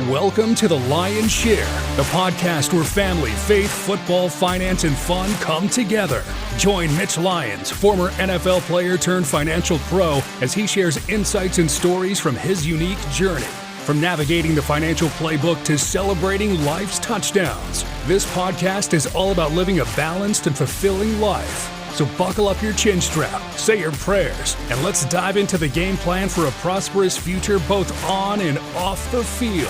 Welcome to The Lion's Share, the podcast where family, faith, football, finance, and fun come together. Join Mitch Lyons, former NFL player turned financial pro, as he shares insights and stories from his unique journey. From navigating the financial playbook to celebrating life's touchdowns, this podcast is all about living a balanced and fulfilling life. So buckle up your chin strap, say your prayers, and let's dive into the game plan for a prosperous future both on and off the field.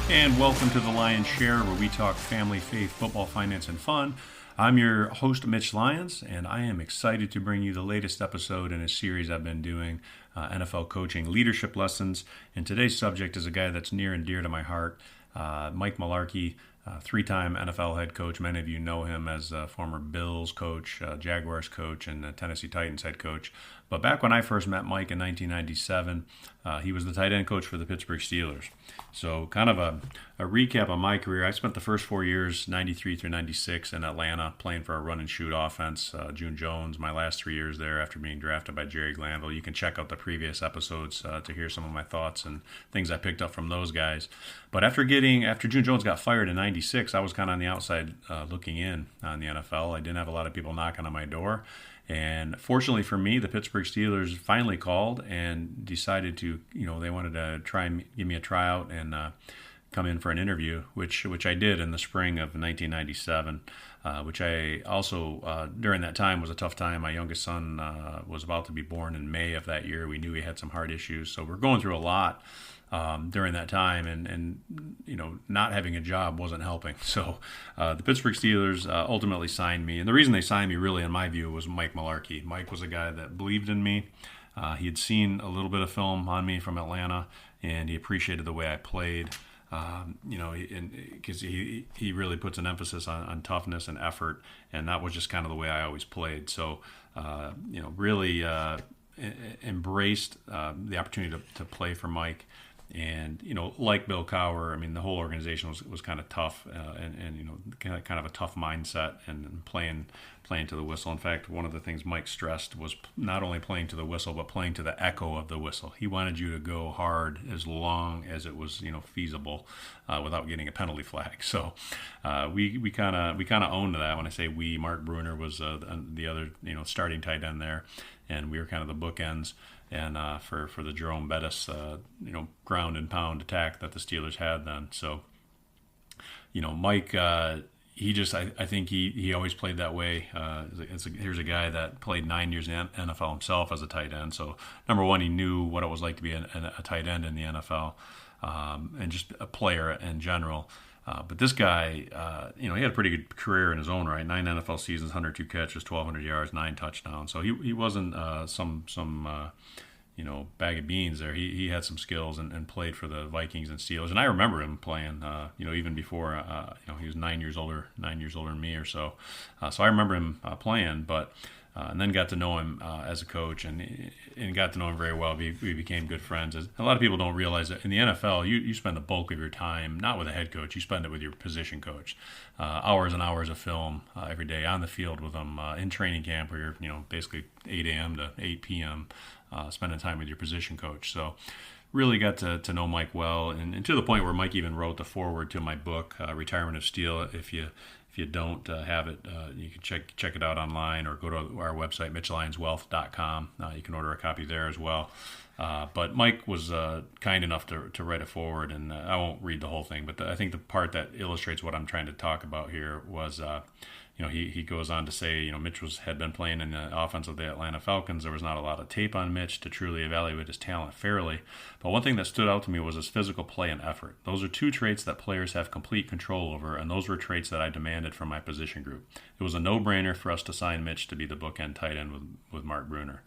And welcome to The Lion's Share, where we talk family, faith, football, finance, and fun. I'm your host, Mitch Lyons, and I am excited to bring you the latest episode in a series I've been doing, NFL coaching leadership lessons. And today's subject is a guy that's near and dear to my heart, Mike Mularkey, three-time NFL head coach. Many of you know him as a former Bills coach, Jaguars coach, and Tennessee Titans head coach. But back when I first met Mike in 1997, he was the tight end coach for the Pittsburgh Steelers. So kind of a recap of my career. I spent the first 4 years, 93 through 96, in Atlanta, playing for a run-and-shoot offense. June Jones, my last 3 years there after being drafted by Jerry Glanville. You can check out the previous episodes to hear some of my thoughts and things I picked up from those guys. But after June Jones got fired in 96, I was kind of on the outside looking in on the NFL. I didn't have a lot of people knocking on my door. And fortunately for me, the Pittsburgh Steelers finally called and decided to, they wanted to try and give me a tryout and come in for an interview, which I did in the spring of 1997, which I also, during that time, was a tough time. My youngest son was about to be born in May of that year. We knew he had some heart issues, so we're going through a lot during that time, and not having a job wasn't helping. So the Pittsburgh Steelers ultimately signed me, and the reason they signed me, really, in my view, was Mike Mularkey. Mike was a guy that believed in me. He had seen a little bit of film on me from Atlanta, and he appreciated the way I played. Because he really puts an emphasis on toughness and effort, and that was just kind of the way I always played. So, really embraced the opportunity to play for Mike. And, like Bill Cowher, I mean, the whole organization was kind of tough and kind of a tough mindset and playing to the whistle. In fact, one of the things Mike stressed was not only playing to the whistle, but playing to the echo of the whistle. He wanted you to go hard as long as it was, feasible without getting a penalty flag. So we kind of owned that. When I say we, Mark Bruner was the other, starting tight end there. And we were kind of the bookends. And for the Jerome Bettis, ground and pound attack that the Steelers had then. So, Mike, he just, I think he always played that way. Here's a guy that played 9 years in the NFL himself as a tight end. So, number one, he knew what it was like to be a tight end in the NFL, and just a player in general. But this guy, he had a pretty good career in his own right. 9 NFL seasons, 102 catches, 1,200 yards, 9 touchdowns. So he wasn't some bag of beans there. He had some skills and played for the Vikings and Steelers. And I remember him playing, even before, he was 9 years older than me or so. So I remember him playing, but. And then got to know him as a coach and got to know him very well. We became good friends. A lot of people don't realize that in the NFL, you spend the bulk of your time, not with a head coach, you spend it with your position coach. Hours and hours of film every day on the field with them, in training camp where you're, basically 8 a.m. to 8 p.m., spending time with your position coach. So really got to know Mike well, and to the point where Mike even wrote the foreword to my book, Retirement of Steel. If you don't have it, you can check it out online or go to our website, mitchlyonswealth.com. You can order a copy there as well. But Mike was kind enough to write a foreword, and I won't read the whole thing, but I think the part that illustrates what I'm trying to talk about here was, he goes on to say, Mitch had been playing in the offense of the Atlanta Falcons. There was not a lot of tape on Mitch to truly evaluate his talent fairly. But one thing that stood out to me was his physical play and effort. Those are two traits that players have complete control over, and those were traits that I demanded from my position group. It was a no-brainer for us to sign Mitch to be the bookend tight end with Mark Bruner.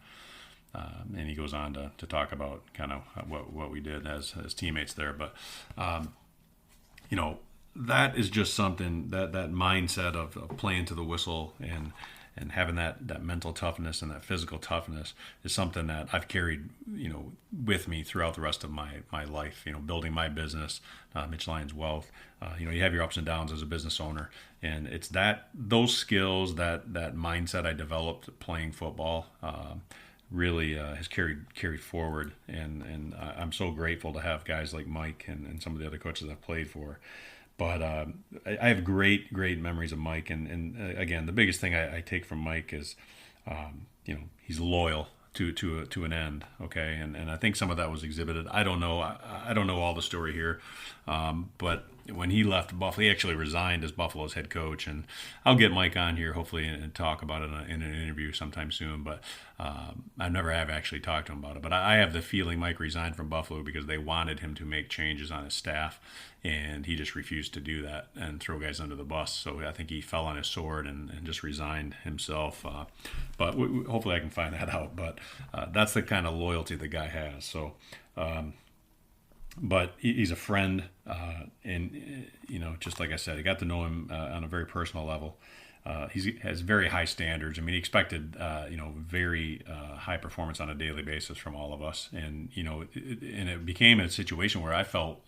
And he goes on to talk about kind of what we did as teammates there. But, that is just something, that mindset of playing to the whistle and having that mental toughness and that physical toughness is something that I've carried, with me throughout the rest of my life, building my business, Mitch Lyons Wealth. You have your ups and downs as a business owner, and it's those skills, that mindset I developed playing football, really has carried forward, and I'm so grateful to have guys like Mike and some of the other coaches I've played for. But I have great memories of Mike, and again, the biggest thing I take from Mike is, he's loyal to an end. Okay, and I think some of that was exhibited. I don't know. I don't know all the story here, but when he left Buffalo, he actually resigned as Buffalo's head coach, and I'll get Mike on here hopefully and talk about it in an interview sometime soon. But I never have actually talked to him about it. But I have the feeling Mike resigned from Buffalo because they wanted him to make changes on his staff, and he just refused to do that and throw guys under the bus. So I think he fell on his sword and just resigned himself. But hopefully I can find that out. But that's the kind of loyalty the guy has. So. But he's a friend, and just like I said, I got to know him on a very personal level. He has very high standards. I mean, he expected, very high performance on a daily basis from all of us, and it became a situation where I felt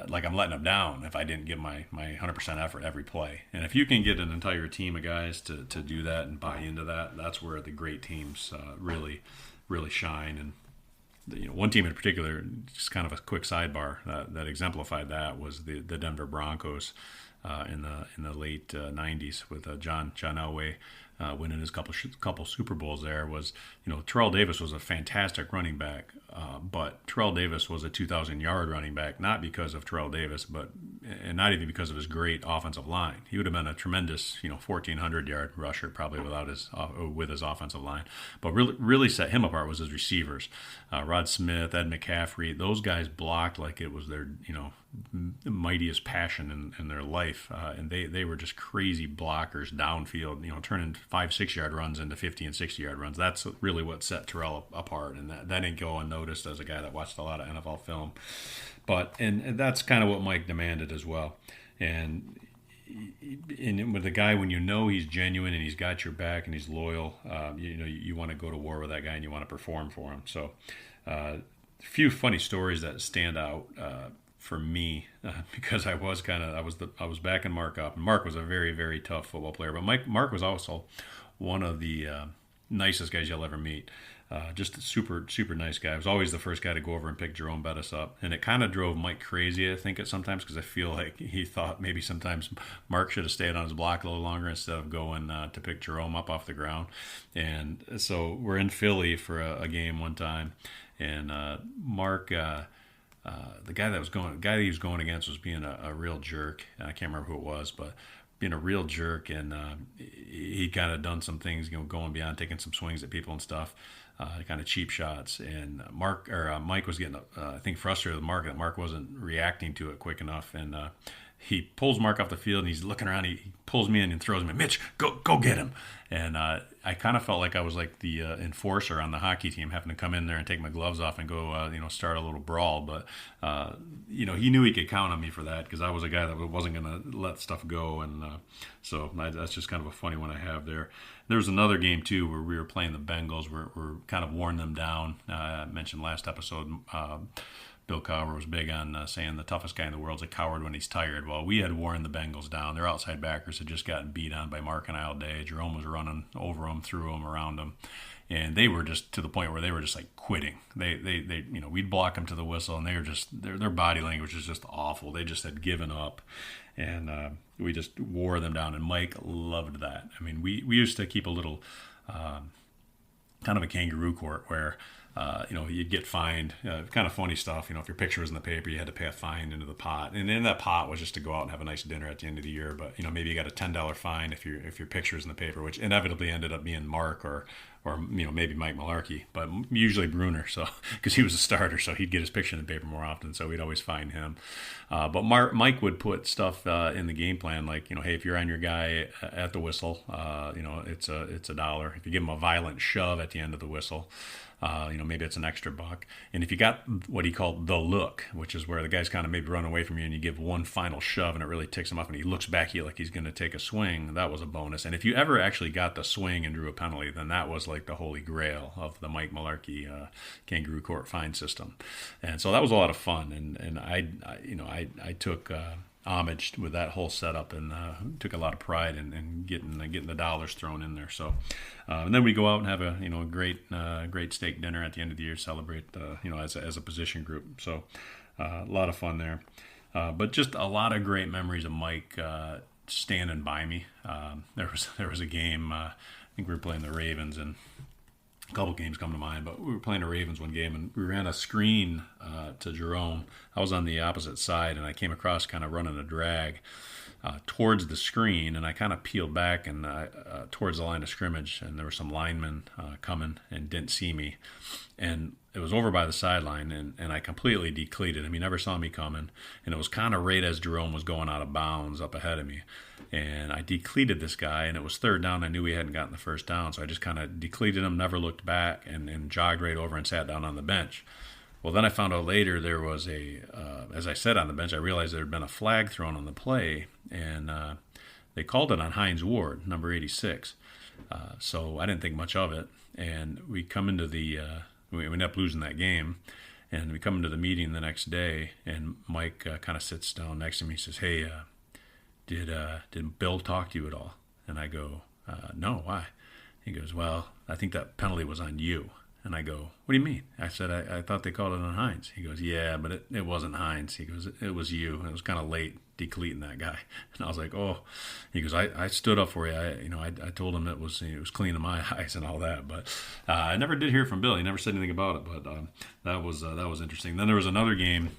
like I'm letting him down if I didn't give my 100% effort every play. And if you can get an entire team of guys to do that and buy into that, that's where the great teams really shine. And one team in particular, just kind of a quick sidebar that exemplified that was the Denver Broncos in the late '90s with John Elway winning his couple Super Bowls. There was Terrell Davis was a fantastic running back, but Terrell Davis was a 2,000-yard running back, not because of Terrell Davis, and not even because of his great offensive line. He would have been a tremendous 1,400-yard rusher probably with his offensive line. But really set him apart was his receivers. Rod Smith, Ed McCaffrey, those guys blocked like it was their mightiest passion in their life, and they were just crazy blockers downfield, turning 5-6 yard runs into 50 and 60-yard runs. That's really what set Terrell apart, and that didn't go unnoticed as a guy that watched a lot of NFL film. And that's kind of what Mike demanded as well. And with a guy, when he's genuine and he's got your back and he's loyal, you want to go to war with that guy and you want to perform for him. So a few funny stories that stand out for me, because I was backing Mark up. And Mark was a very, very tough football player, but Mark was also one of the nicest guys you'll ever meet. Just a super, super nice guy. I was always the first guy to go over and pick Jerome Bettis up. And it kind of drove Mike crazy, I think, at sometimes, because I feel like he thought maybe sometimes Mark should have stayed on his block a little longer instead of going to pick Jerome up off the ground. And so we're in Philly for a game one time, and Mark, the guy that he was going against was being a real jerk. I can't remember who it was, but being a real jerk, and he kind of done some things, going beyond, taking some swings at people and stuff. Kind of cheap shots, and Mike was getting, I think, frustrated with Mark that Mark wasn't reacting to it quick enough, and he pulls Mark off the field, and he's looking around. He pulls me in and throws me, Mitch, go get him. And I kind of felt like I was like the enforcer on the hockey team, having to come in there and take my gloves off and go, start a little brawl. But he knew he could count on me for that, because I was a guy that wasn't going to let stuff go, and so that's just kind of a funny one I have there. There was another game too where we were playing the Bengals. We're kind of worn them down. I mentioned last episode. Bill Cowher was big on saying the toughest guy in the world is a coward when he's tired. Well, we had worn the Bengals down. Their outside backers had just gotten beat on by Mark and I all day. Jerome was running over them, through them, around them. And they were just to the point where they were just like quitting. They we'd block them to the whistle, and they were just, their body language was just awful. They just had given up. And we just wore them down, and Mike loved that. I mean, we used to keep a little kind of a kangaroo court where you'd get fined, kind of funny stuff. If your picture was in the paper, you had to pay a fine into the pot. And in that pot was just to go out and have a nice dinner at the end of the year. But, maybe you got a $10 fine if your picture was in the paper, which inevitably ended up being Mark or maybe Mike Mularkey, but usually Bruner. So, because he was a starter, so he'd get his picture in the paper more often. So we'd always fine him. But Mike would put stuff in the game plan, like, hey, if you're on your guy at the whistle, it's $1. If you give him a violent shove at the end of the whistle, maybe it's an extra buck. And if you got what he called the look, which is where the guy's kind of maybe run away from you and you give one final shove and it really ticks him off and he looks back at you like he's going to take a swing, that was a bonus. And if you ever actually got the swing and drew a penalty, then that was like the holy grail of the Mike Mularkey kangaroo court fine system. And so that was a lot of fun. And I took homage with that whole setup, and took a lot of pride in getting the dollars thrown in there. So, and then we go out and have a great steak dinner at the end of the year, celebrate as a position group. So, a lot of fun there. But just a lot of great memories of Mike standing by me. There was a game. I think we were playing the Ravens, and a couple games come to mind, but we were playing the Ravens one game, and we ran a screen to Jerome. I was on the opposite side, and I came across kind of running a drag towards the screen, and I kind of peeled back and towards the line of scrimmage, and there were some linemen coming and didn't see me, and it was over by the sideline, and I completely decleated him. He never saw me coming, and it was kind of right as Jerome was going out of bounds up ahead of me. And I decleated this guy, and it was third down. I knew he hadn't gotten the first down, so I just kind of decleated him, never looked back, and jogged right over and sat down on the bench. Well, then I found out later there was as I sat on the bench, I realized there had been a flag thrown on the play, and they called it on Hines Ward, number 86. So I didn't think much of it, and we come into we ended up losing that game, and we come into the meeting the next day, and Mike kind of sits down next to me. He says, "Hey, did Bill talk to you at all?" And I go, "No, why?" He goes, "Well, I think that penalty was on you." And I go, "What do you mean?" I said, I thought they called it on Hines. He goes, "Yeah, but it wasn't Hines." He goes, "It was you. It was kind of late decleating that guy." And I was like, "Oh." He goes, I stood up for you. I told him it was clean in my eyes and all that. But I never did hear from Bill. He never said anything about it. But that was interesting. Then there was another game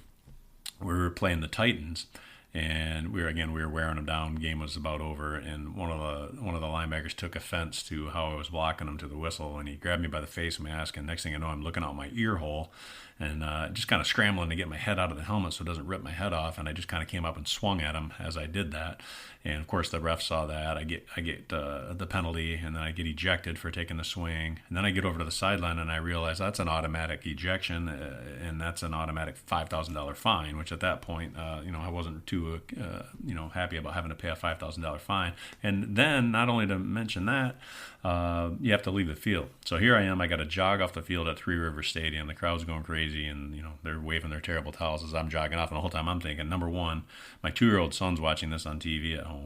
where we were playing the Titans. And we were wearing them down. Game was about over, and one of the linebackers took offense to how I was blocking him to the whistle, and he grabbed me by the face and mask. And next thing I know, I'm looking out my ear hole, and just kind of scrambling to get my head out of the helmet so it doesn't rip my head off. And I just kind of came up and swung at him as I did that. And of course, the ref saw that. I get the penalty, and then I get ejected for taking the swing. And then I get over to the sideline, and I realize that's an automatic ejection, and that's an automatic $5,000 fine. Which at that point, I wasn't too happy about having to pay a $5,000 fine. And then, not only to mention that, you have to leave the field. So here I am. I got to jog off the field at Three Rivers Stadium. The crowd's going crazy, and they're waving their terrible towels as I'm jogging off. And the whole time I'm thinking, number one, my 2-year-old son's watching this on TV at home.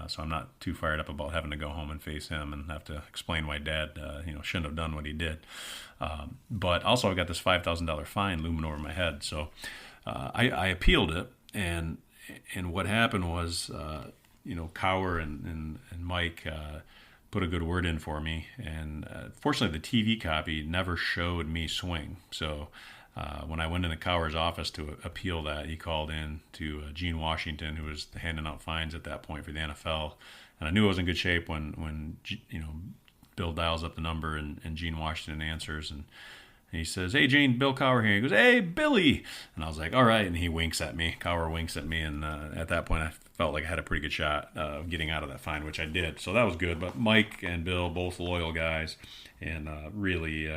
So I'm not too fired up about having to go home and face him and have to explain why Dad, shouldn't have done what he did. But also I got this $5,000 fine looming over my head. So I appealed it, and what happened was, Cower and Mike put a good word in for me. And fortunately, the TV copy never showed me swing. So when I went into Cower's office to appeal that, he called in to Gene Washington, who was handing out fines at that point for the NFL. And I knew I was in good shape when Bill dials up the number and Gene Washington answers. And he says, "Hey, Gene, Bill Cower here." He goes, "Hey, Billy." And I was like, "All right." And he winks at me. Cower winks at me. And at that point, I felt like I had a pretty good shot of getting out of that fine, which I did. So that was good. But Mike and Bill, both loyal guys, and really...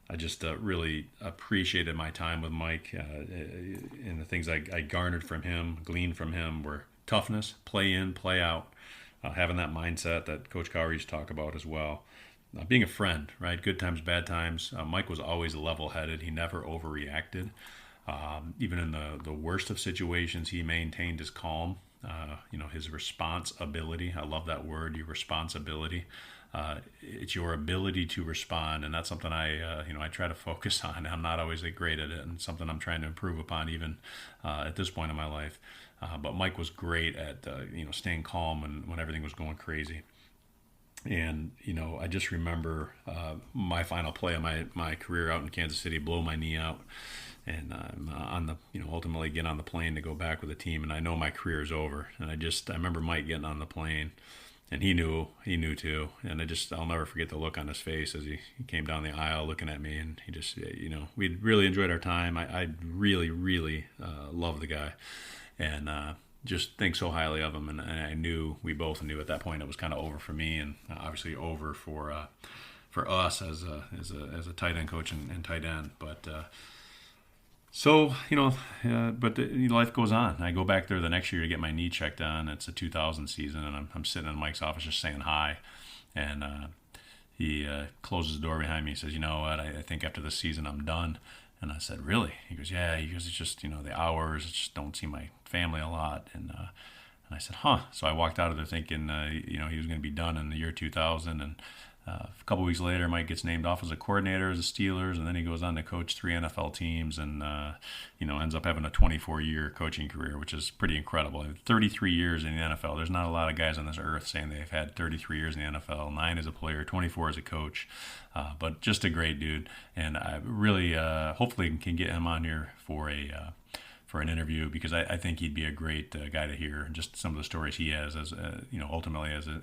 I just really appreciated my time with Mike, and the things I garnered from him, gleaned from him, were toughness, play in, play out, having that mindset that Coach Cower used to talk about as well. Being a friend, right? Good times, bad times. Mike was always level-headed. He never overreacted. Even in the worst of situations, he maintained his calm, his responsibility. I love that word, your responsibility. It's your ability to respond, and that's something I try to focus on. I'm not always great at it, and something I'm trying to improve upon even at this point in my life. But Mike was great at staying calm when everything was going crazy. And I just remember my final play of my career out in Kansas City, blow my knee out, and I'm ultimately get on the plane to go back with the team, and I know my career is over. And I remember Mike getting on the plane. And he knew too. And I'll never forget the look on his face as he came down the aisle looking at me. And he just, we'd really enjoyed our time. I really, really love the guy, and just think so highly of him. And we both knew at that point it was kind of over for me, and obviously over for us as a tight end coach and tight end. But So, life goes on. I go back there the next year to get my knee checked on. It's a 2000 season, and I'm sitting in Mike's office just saying hi. And he closes the door behind me and says, "You know what, I think after this season I'm done." And I said, really? He goes, yeah. He goes, it's just, the hours, I just don't see my family a lot. And I said, huh. So I walked out of there thinking, he was going to be done in the year 2000. And a couple weeks later, Mike gets named off as a coordinator as the Steelers, and then he goes on to coach 3 NFL teams, and ends up having a 24-year coaching career, which is pretty incredible. 33 years in the NFL. There's not a lot of guys on this earth saying they've had 33 years in the NFL, 9 as a player, 24 as a coach, but just a great dude. And I really, hopefully, can get him on here for an interview, because I think he'd be a great guy to hear, and just some of the stories he has as ultimately as a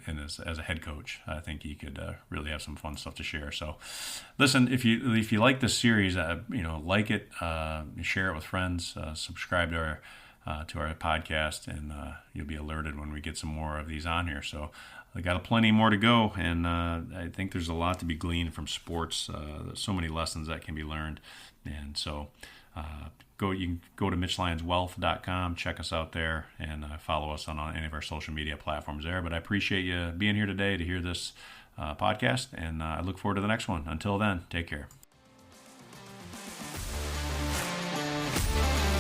head coach. I think he could really have some fun stuff to share. So, listen, if you like this series, like it, share it with friends, subscribe to our podcast, and you'll be alerted when we get some more of these on here. So, I got plenty more to go, and I think there's a lot to be gleaned from sports. There's so many lessons that can be learned, and so. You can go to MitchLyonsWealth.com, check us out there, and follow us on any of our social media platforms there. But I appreciate you being here today to hear this podcast, and I look forward to the next one. Until then, take care.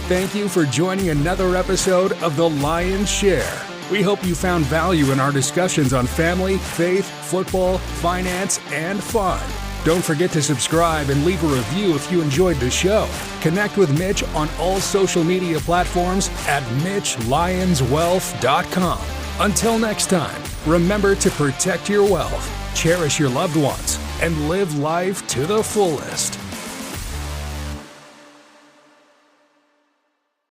Thank you for joining another episode of The Lion's Share. We hope you found value in our discussions on family, faith, football, finance, and fun. Don't forget to subscribe and leave a review if you enjoyed the show. Connect with Mitch on all social media platforms at MitchLyonsWealth.com. Until next time, remember to protect your wealth, cherish your loved ones, and live life to the fullest.